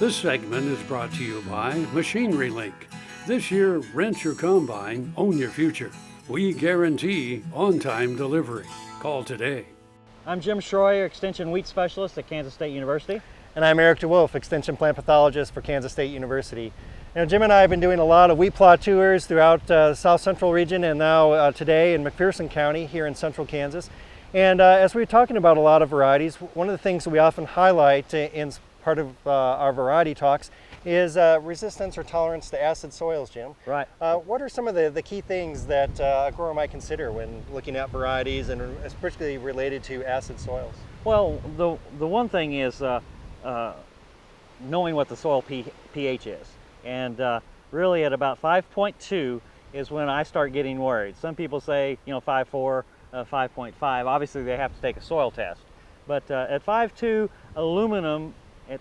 This segment is brought to you by Machinery Link. This year, rent your combine, own your future. We guarantee on-time delivery. Call today. I'm Jim Shroyer, Extension Wheat Specialist at Kansas State University. And I'm Erick DeWolf, Extension Plant Pathologist for Kansas State University. You know, Jim and I have been doing a lot of wheat plot tours throughout the South Central region and now today in McPherson County here in central Kansas. And as we were talking about a lot of varieties, one of the things that we often highlight in part of our variety talks is resistance or tolerance to acid soils, Jim. Right. What are some of the key things that a grower might consider when looking at varieties and particularly related to acid soils? Well, the one thing is knowing what the soil pH is. And really at about 5.2 is when I start getting worried. Some people say, 5.4, 5.5. Obviously they have to take a soil test. But at 5.2, aluminum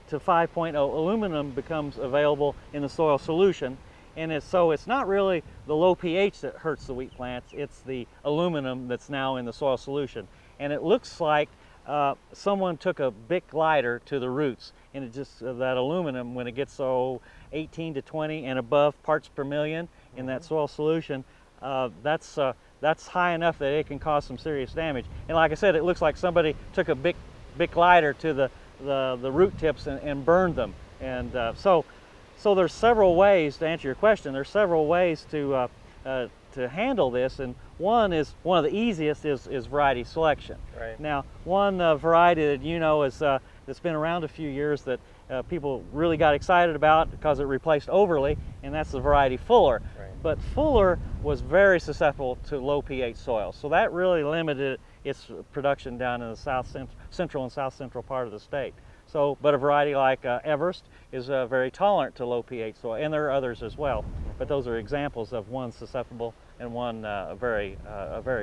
to 5.0, aluminum becomes available in the soil solution. And so it's not really the low pH that hurts the wheat plants, it's the aluminum that's now in the soil solution. And it looks like someone took a Bic lighter to the roots, and it just, that aluminum, when it gets 18 to 20 and above parts per million in that soil solution, that's high enough that it can cause some serious damage. And like I said, it looks like somebody took a Bic lighter to the root tips and burned them. And so there's several ways, to answer your question, there's several ways to handle this, and one of the easiest is variety selection. Right. Now, one variety that is that's been around a few years that people really got excited about because it replaced Overly, and that's the variety Fuller. Right. But Fuller was very susceptible to low pH soil, so that really limited its production down in the central and south central part of the state. So, but a variety like Everest is very tolerant to low pH soil, and there are others as well. But those are examples of one susceptible and one very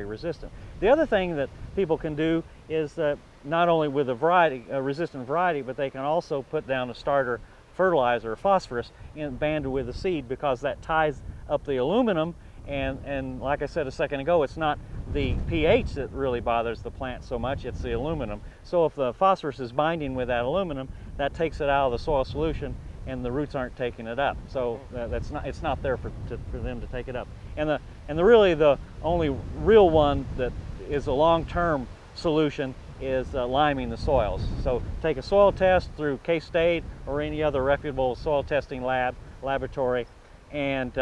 resistant. The other thing that people can do is not only with a resistant variety, but they can also put down a starter fertilizer or phosphorus banded with the seed, because that ties up the aluminum. And like I said a second ago, it's not the pH that really bothers the plant so much, it's the aluminum. So if the phosphorus is binding with that aluminum, that takes it out of the soil solution, and the roots aren't taking it up. So it's not there for them to take it up. And the only real one that is a long-term solution is liming the soils. So take a soil test through K-State or any other reputable soil testing laboratory, and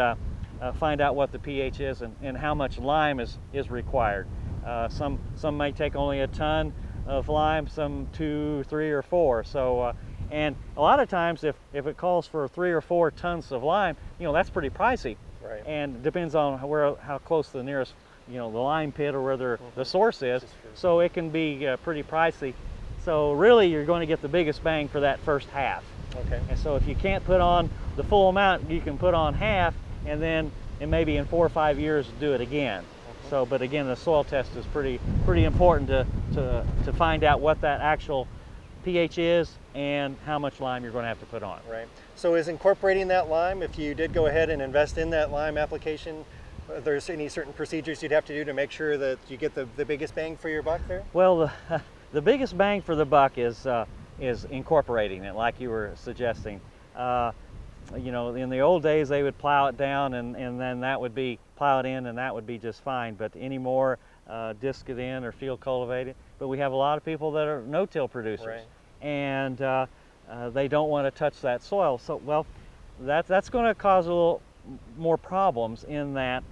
find out what the pH is and how much lime is required. Some may take only a ton of lime, some 2, 3, or 4. So and a lot of times if it calls for 3 or 4 tons of lime, that's pretty pricey. Right. And it depends on how close the nearest the lime pit or where the source is. So it can be pretty pricey. So really you're going to get the biggest bang for that first half. Okay. And so if you can't put on the full amount, you can put on half, and then maybe in 4 or 5 years do it again. Okay. So, but again, the soil test is pretty important to find out what that actual pH is and how much lime you're going to have to put on. Right. So is incorporating that lime, if you did go ahead and invest in that lime application, there's any certain procedures you'd have to do to make sure that you get the biggest bang for your buck there? Well, the biggest bang for the buck is incorporating it, like you were suggesting. In the old days they would plow it down and then that would be plowed in, and that would be just fine. But anymore, disc it in or field cultivate it. But we have a lot of people that are no-till producers. Right. And they don't want to touch that soil. So, well, that's going to cause a little more problems in that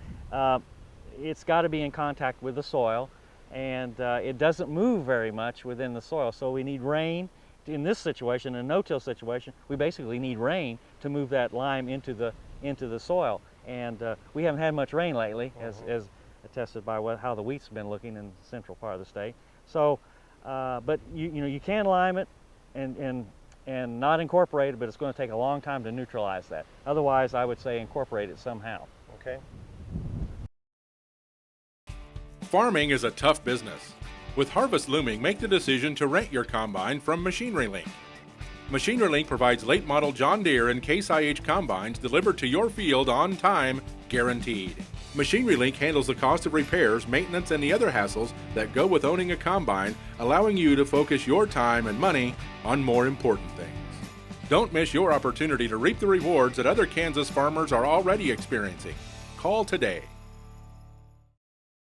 it's got to be in contact with the soil, and it doesn't move very much within the soil. So we need rain. In this situation, a no-till situation, we basically need rain to move that lime into the soil. And we haven't had much rain lately, as attested by how the wheat's been looking in the central part of the state. So, but you can lime it and not incorporate it, but it's going to take a long time to neutralize that. Otherwise, I would say incorporate it somehow. Okay. Farming is a tough business. With harvest looming, make the decision to rent your combine from Machinery Link. Machinery Link provides late model John Deere and Case IH combines delivered to your field on time, guaranteed. Machinery Link handles the cost of repairs, maintenance, and the other hassles that go with owning a combine, allowing you to focus your time and money on more important things. Don't miss your opportunity to reap the rewards that other Kansas farmers are already experiencing. Call today.